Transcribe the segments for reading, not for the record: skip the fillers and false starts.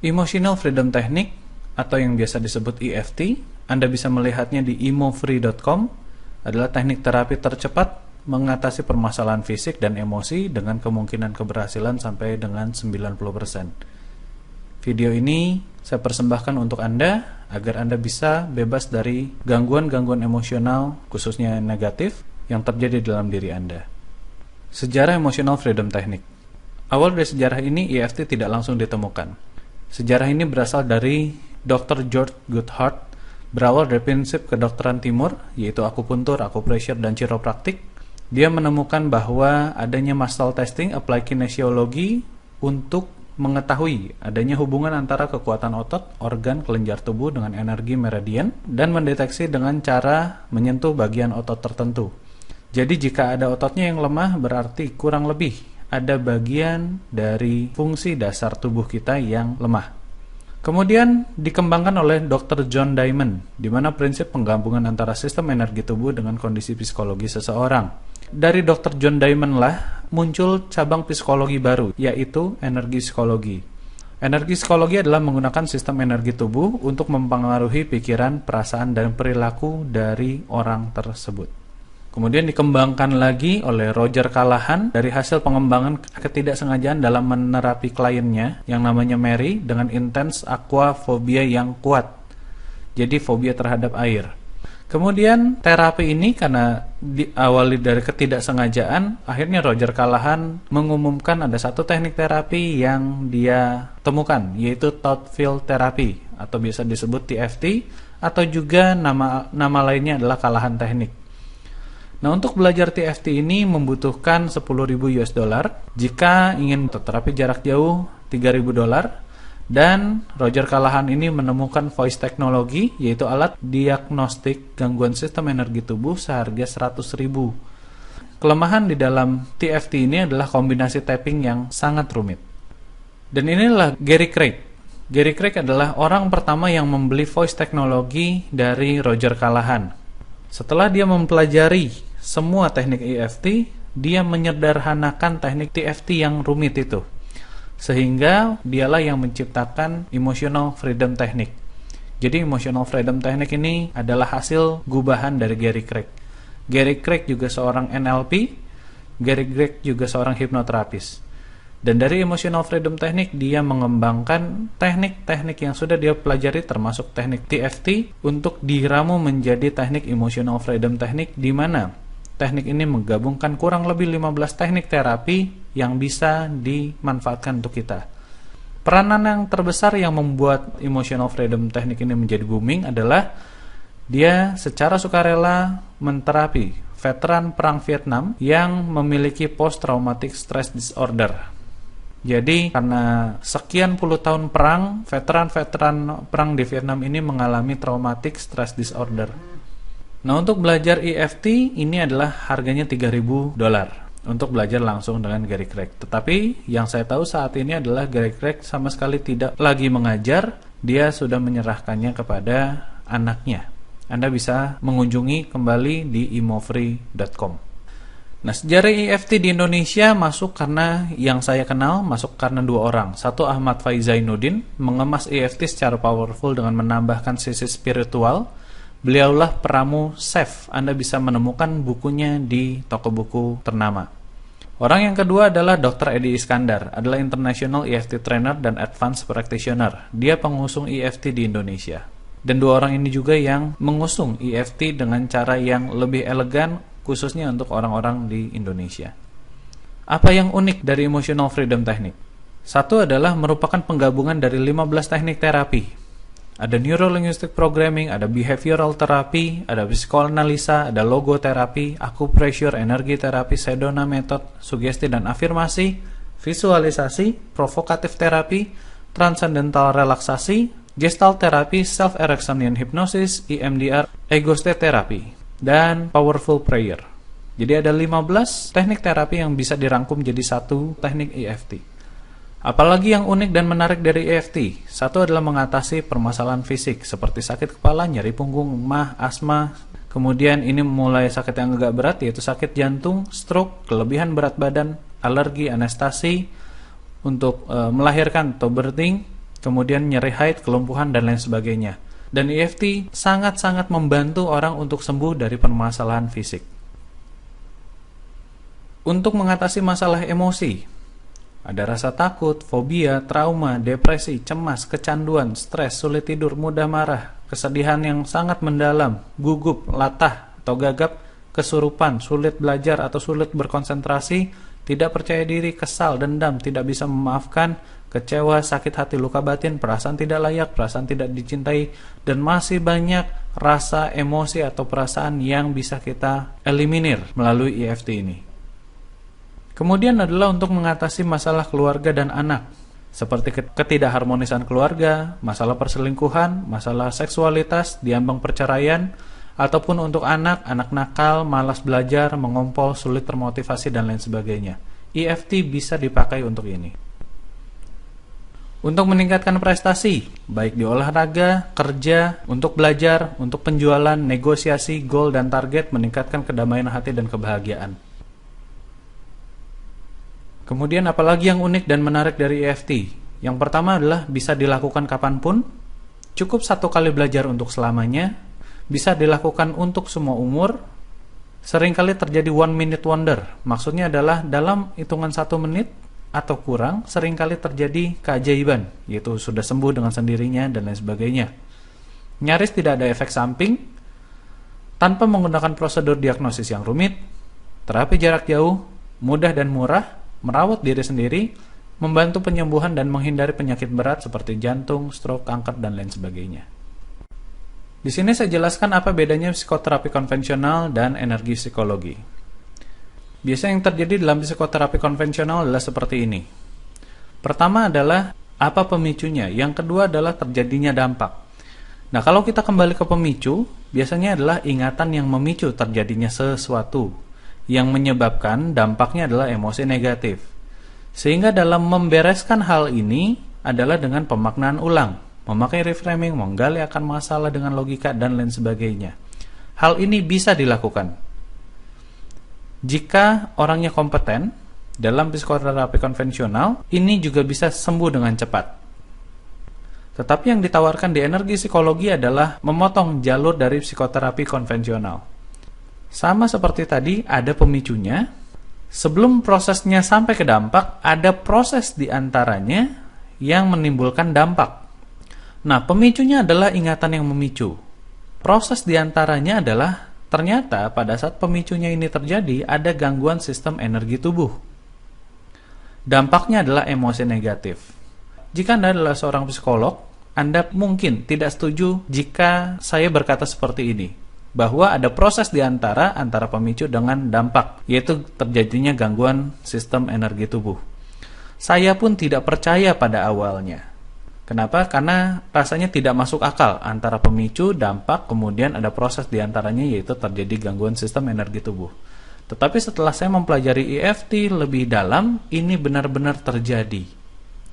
Emotional Freedom Technique atau yang biasa disebut EFT, Anda bisa melihatnya di emofree.com, adalah teknik terapi tercepat mengatasi permasalahan fisik dan emosi dengan kemungkinan keberhasilan sampai dengan 90%. Video ini saya persembahkan untuk Anda agar Anda bisa bebas dari gangguan-gangguan emosional, khususnya negatif, yang terjadi dalam diri Anda. Sejarah Emotional Freedom Technique. Awal dari sejarah ini, EFT tidak langsung ditemukan. Sejarah ini berasal dari Dr. George Goodhart, berawal dari prinsip kedokteran timur, yaitu akupuntur, akupressure, dan chiropraktik. Dia menemukan bahwa adanya muscle testing applied kinesiologi untuk mengetahui adanya hubungan antara kekuatan otot, organ, kelenjar tubuh dengan energi meridian, dan mendeteksi dengan cara menyentuh bagian otot tertentu. Jadi jika ada ototnya yang lemah, berarti kurang lebih ada bagian dari fungsi dasar tubuh kita yang lemah. Kemudian dikembangkan oleh Dr. John Diamond, di mana prinsip penggabungan antara sistem energi tubuh dengan kondisi psikologi seseorang. Dari Dr. John Diamond lah muncul cabang psikologi baru, yaitu energi psikologi. Energi psikologi adalah menggunakan sistem energi tubuh untuk mempengaruhi pikiran, perasaan, dan perilaku dari orang tersebut. Kemudian dikembangkan lagi oleh Roger Callahan dari hasil pengembangan ketidaksengajaan dalam menerapi kliennya yang namanya Mary dengan intens aquafobia yang kuat. Jadi fobia terhadap air. Kemudian terapi ini karena diawali dari ketidaksengajaan, akhirnya Roger Callahan mengumumkan ada satu teknik terapi yang dia temukan, yaitu thought field therapy atau biasa disebut TFT, atau juga nama lainnya adalah Callahan Technique. Nah, untuk belajar TFT ini membutuhkan $10.000 jika ingin terapi jarak jauh $3.000, dan Roger Callahan ini menemukan voice technology, yaitu alat diagnostik gangguan sistem energi tubuh seharga $100.000. Kelemahan di dalam TFT ini adalah kombinasi tapping yang sangat rumit. Dan inilah Gary Craig. Gary Craig adalah orang pertama yang membeli voice technology dari Roger Callahan. Setelah dia mempelajari semua teknik EFT, dia menyederhanakan teknik TFT yang rumit itu. Sehingga dialah yang menciptakan Emotional Freedom Technique. Jadi Emotional Freedom Technique ini adalah hasil gubahan dari Gary Craig. Gary Craig juga seorang NLP, Gary Craig juga seorang hipnoterapis. Dan dari Emotional Freedom Technique dia mengembangkan teknik-teknik yang sudah dia pelajari termasuk teknik TFT untuk diramu menjadi teknik Emotional Freedom Technique, di mana teknik ini menggabungkan kurang lebih 15 teknik terapi yang bisa dimanfaatkan untuk kita. Peranan yang terbesar yang membuat Emotional Freedom Technique ini menjadi booming adalah dia secara sukarela menterapi veteran perang Vietnam yang memiliki post-traumatic stress disorder. Jadi karena sekian puluh tahun perang, veteran-veteran perang di Vietnam ini mengalami traumatic stress disorder. Nah, untuk belajar EFT ini adalah harganya $3.000 untuk belajar langsung dengan Gary Craig. Tetapi yang saya tahu saat ini adalah Gary Craig sama sekali tidak lagi mengajar, dia sudah menyerahkannya kepada anaknya. Anda bisa mengunjungi kembali di emofree.com. Nah, sejarah EFT di Indonesia masuk karena yang saya kenal masuk karena dua orang. Satu, Ahmad Faizainuddin mengemas EFT secara powerful dengan menambahkan sisi spiritual. Beliaulah peramu Chef. Anda bisa menemukan bukunya di toko buku ternama. Orang yang kedua adalah Dr. Eddie Iskandar, adalah International EFT Trainer dan Advanced Practitioner. Dia pengusung EFT di Indonesia. Dan dua orang ini juga yang mengusung EFT dengan cara yang lebih elegan, khususnya untuk orang-orang di Indonesia. Apa yang unik dari Emotional Freedom Technique? Satu adalah merupakan penggabungan dari 15 teknik terapi. Ada Neuro-Linguistic Programming, ada Behavioral Therapy, ada Psikoanalisa, ada Logoterapi, Akupressure, Energi Terapi, Sedona Method, Sugesti dan Afirmasi, Visualisasi, Provokatif Terapi, Transcendental Relaksasi, Gestalt Terapi, Self-Erection and Hypnosis, EMDR, Ego State Therapy, dan Powerful Prayer. Jadi ada 15 teknik terapi yang bisa dirangkum jadi satu teknik EFT. Apalagi yang unik dan menarik dari EFT? Satu adalah mengatasi permasalahan fisik seperti sakit kepala, nyeri punggung, mah, asma. Kemudian ini mulai sakit yang agak berat, yaitu sakit jantung, stroke, kelebihan berat badan, alergi, anestasi, untuk melahirkan atau birthing, kemudian nyeri haid, kelumpuhan, dan lain sebagainya. Dan EFT sangat-sangat membantu orang untuk sembuh dari permasalahan fisik. Untuk mengatasi masalah emosi, ada rasa takut, fobia, trauma, depresi, cemas, kecanduan, stres, sulit tidur, mudah marah, kesedihan yang sangat mendalam, gugup, latah atau gagap, kesurupan, sulit belajar atau sulit berkonsentrasi, tidak percaya diri, kesal, dendam, tidak bisa memaafkan, kecewa, sakit hati, luka batin, perasaan tidak layak, perasaan tidak dicintai, dan masih banyak rasa emosi atau perasaan yang bisa kita eliminir melalui EFT ini. Kemudian adalah untuk mengatasi masalah keluarga dan anak, seperti ketidakharmonisan keluarga, masalah perselingkuhan, masalah seksualitas, diambang perceraian, ataupun untuk anak nakal, malas belajar, mengompol, sulit termotivasi, dan lain sebagainya. EFT bisa dipakai untuk ini. Untuk meningkatkan prestasi, baik di olahraga, kerja, untuk belajar, untuk penjualan, negosiasi, goal dan target, meningkatkan kedamaian hati dan kebahagiaan. Kemudian apalagi yang unik dan menarik dari EFT? Yang pertama adalah bisa dilakukan kapanpun, cukup 1 kali belajar untuk selamanya, bisa dilakukan untuk semua umur, seringkali terjadi 1 minute wonder. Maksudnya adalah dalam hitungan 1 menit atau kurang, seringkali terjadi keajaiban, yaitu sudah sembuh dengan sendirinya dan lain sebagainya. Nyaris tidak ada efek samping, tanpa menggunakan prosedur diagnosis yang rumit, terapi jarak jauh, mudah dan murah, merawat diri sendiri, membantu penyembuhan dan menghindari penyakit berat seperti jantung, stroke, kanker, dan lain sebagainya. Di sini saya jelaskan apa bedanya psikoterapi konvensional dan energi psikologi. Biasanya yang terjadi dalam psikoterapi konvensional adalah seperti ini. Pertama adalah apa pemicunya, yang kedua adalah terjadinya dampak. Nah, kalau kita kembali ke pemicu, biasanya adalah ingatan yang memicu terjadinya sesuatu, yang menyebabkan dampaknya adalah emosi negatif. Sehingga dalam membereskan hal ini adalah dengan pemaknaan ulang, memakai reframing, menggali akan masalah dengan logika, dan lain sebagainya. Hal ini bisa dilakukan jika orangnya kompeten dalam psikoterapi konvensional. Ini juga bisa sembuh dengan cepat. Tetapi yang ditawarkan di energi psikologi adalah memotong jalur dari psikoterapi konvensional. Sama seperti tadi, ada pemicunya. Sebelum prosesnya sampai ke dampak, ada proses di antaranya yang menimbulkan dampak. Nah, pemicunya adalah ingatan yang memicu. Proses di antaranya adalah ternyata pada saat pemicunya ini terjadi, ada gangguan sistem energi tubuh. Dampaknya adalah emosi negatif. Jika Anda adalah seorang psikolog, Anda mungkin tidak setuju jika saya berkata seperti ini, bahwa ada proses di antara pemicu dengan dampak, yaitu terjadinya gangguan sistem energi tubuh. Saya pun tidak percaya pada awalnya. Kenapa? Karena rasanya tidak masuk akal antara pemicu, dampak, kemudian ada proses diantaranya, yaitu terjadi gangguan sistem energi tubuh. Tetapi setelah saya mempelajari EFT lebih dalam, ini benar-benar terjadi.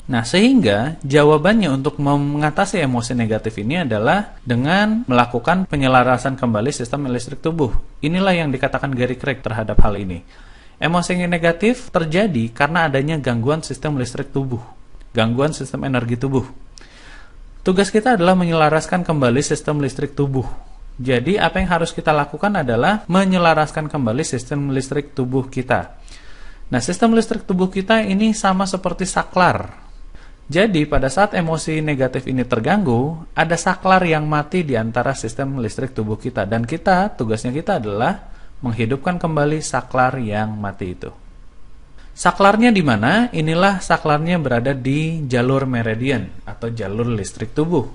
Nah, sehingga jawabannya untuk mengatasi emosi negatif ini adalah dengan melakukan penyelarasan kembali sistem listrik tubuh. Inilah yang dikatakan Gary Craig terhadap hal ini. Emosi negatif terjadi karena adanya gangguan sistem listrik tubuh, gangguan sistem energi tubuh. Tugas kita adalah menyelaraskan kembali sistem listrik tubuh. Jadi apa yang harus kita lakukan adalah menyelaraskan kembali sistem listrik tubuh kita. Nah, sistem listrik tubuh kita ini sama seperti saklar. Jadi pada saat emosi negatif ini terganggu, ada saklar yang mati di antara sistem listrik tubuh kita. Dan tugasnya kita adalah menghidupkan kembali saklar yang mati itu. Saklarnya di mana? Inilah saklarnya berada di jalur meridian atau jalur listrik tubuh.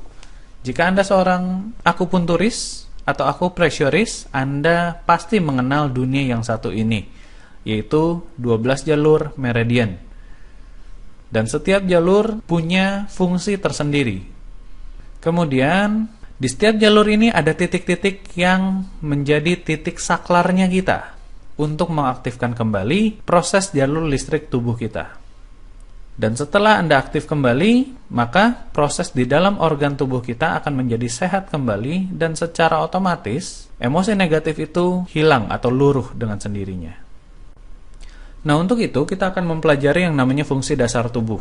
Jika Anda seorang akupunturis atau akupressuris, Anda pasti mengenal dunia yang satu ini, yaitu 12 jalur meridian. Dan setiap jalur punya fungsi tersendiri. Kemudian di setiap jalur ini ada titik-titik yang menjadi titik saklarnya kita untuk mengaktifkan kembali proses jalur listrik tubuh kita. Dan setelah Anda aktif kembali, maka proses di dalam organ tubuh kita akan menjadi sehat kembali, dan secara otomatis emosi negatif itu hilang atau luruh dengan sendirinya. Nah, untuk itu kita akan mempelajari yang namanya fungsi dasar tubuh.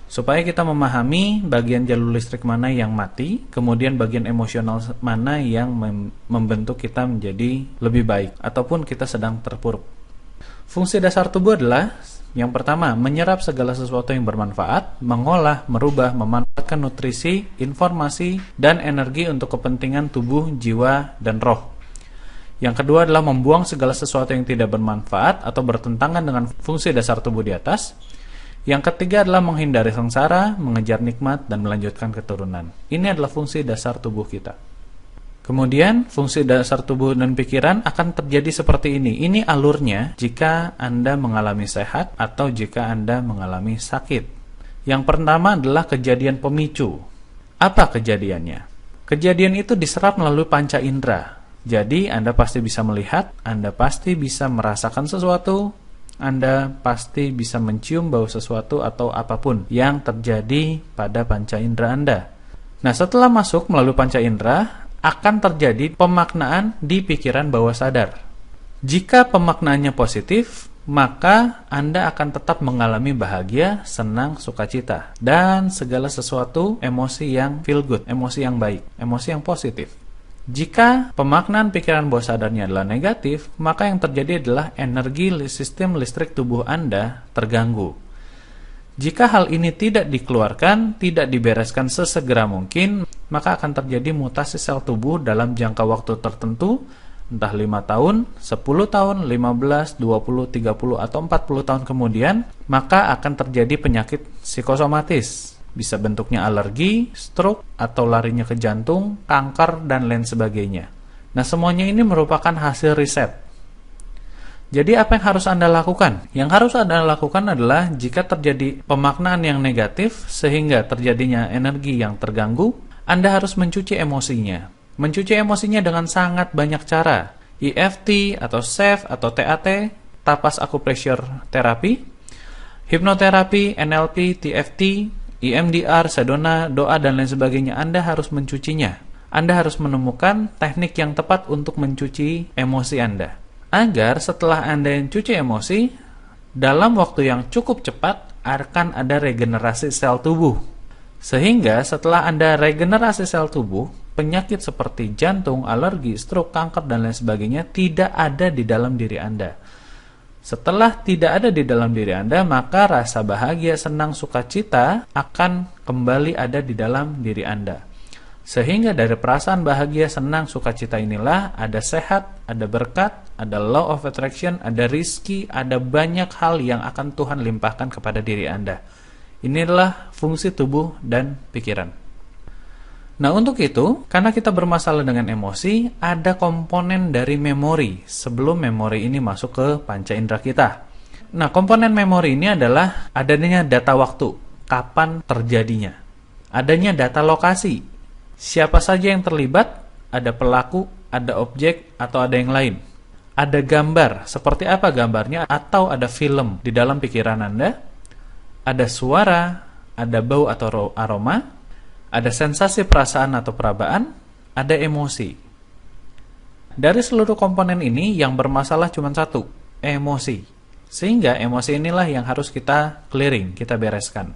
supaya kita memahami bagian jalur listrik mana yang mati, kemudian bagian emosional mana yang membentuk kita menjadi lebih baik, ataupun kita sedang terpuruk. Fungsi dasar tubuh adalah yang pertama, menyerap segala sesuatu yang bermanfaat, mengolah, merubah, memanfaatkan nutrisi, informasi, dan energi untuk kepentingan tubuh, jiwa, dan roh. Yang kedua adalah membuang segala sesuatu yang tidak bermanfaat atau bertentangan dengan fungsi dasar tubuh di atas. Yang ketiga adalah menghindari sengsara, mengejar nikmat, dan melanjutkan keturunan. Ini adalah fungsi dasar tubuh kita. Kemudian, fungsi dasar tubuh dan pikiran akan terjadi seperti ini. Ini alurnya jika Anda mengalami sehat atau jika Anda mengalami sakit. Yang pertama adalah kejadian pemicu. Apa kejadiannya? Kejadian itu diserap melalui panca indera. Jadi, Anda pasti bisa melihat, Anda pasti bisa merasakan sesuatu, Anda pasti bisa mencium bau sesuatu atau apapun yang terjadi pada panca indera Anda. Nah, setelah masuk melalui panca indera, akan terjadi pemaknaan di pikiran bawah sadar. Jika pemaknaannya positif, maka Anda akan tetap mengalami bahagia, senang, sukacita, dan segala sesuatu emosi yang feel good, emosi yang baik, emosi yang positif. Jika pemaknaan pikiran bawah sadarnya adalah negatif, maka yang terjadi adalah energi sistem listrik tubuh Anda terganggu. Jika hal ini tidak dikeluarkan, tidak dibereskan sesegera mungkin, maka akan terjadi mutasi sel tubuh dalam jangka waktu tertentu, entah 5 tahun, 10 tahun, 15, 20, 30, atau 40 tahun kemudian, maka akan terjadi penyakit psikosomatis. Bisa bentuknya alergi, stroke, atau larinya ke jantung, kanker, dan lain sebagainya. Nah, semuanya ini merupakan hasil riset. Jadi apa yang harus Anda lakukan? Yang harus Anda lakukan adalah jika terjadi pemaknaan yang negatif sehingga terjadinya energi yang terganggu, Anda harus mencuci emosinya. Mencuci emosinya dengan sangat banyak cara. EFT atau SEF atau TAT, tapas acupressure terapi, hipnoterapi, NLP, TFT, EMDR, sedona, doa, dan lain sebagainya. Anda harus mencucinya. Anda harus menemukan teknik yang tepat untuk mencuci emosi Anda. Agar setelah Anda mencuci emosi, dalam waktu yang cukup cepat akan ada regenerasi sel tubuh. Sehingga setelah Anda regenerasi sel tubuh, penyakit seperti jantung, alergi, stroke, kanker, dan lain sebagainya tidak ada di dalam diri Anda. Setelah tidak ada di dalam diri Anda, maka rasa bahagia, senang, sukacita akan kembali ada di dalam diri Anda. Sehingga dari perasaan bahagia, senang, sukacita inilah ada sehat, ada berkat, ada law of attraction, ada rizki, ada banyak hal yang akan Tuhan limpahkan kepada diri Anda. Inilah fungsi tubuh dan pikiran. Nah, untuk itu, karena kita bermasalah dengan emosi, ada komponen dari memori sebelum memori ini masuk ke panca indera kita. Nah, komponen memori ini adalah adanya data waktu, kapan terjadinya. Adanya data lokasi. Siapa saja yang terlibat, ada pelaku, ada objek, atau ada yang lain. Ada gambar, seperti apa gambarnya, atau ada film di dalam pikiran Anda. Ada suara, ada bau atau aroma, ada sensasi perasaan atau perabaan, ada emosi. Dari seluruh komponen ini, yang bermasalah cuma satu, emosi. Sehingga emosi inilah yang harus kita clearing, kita bereskan.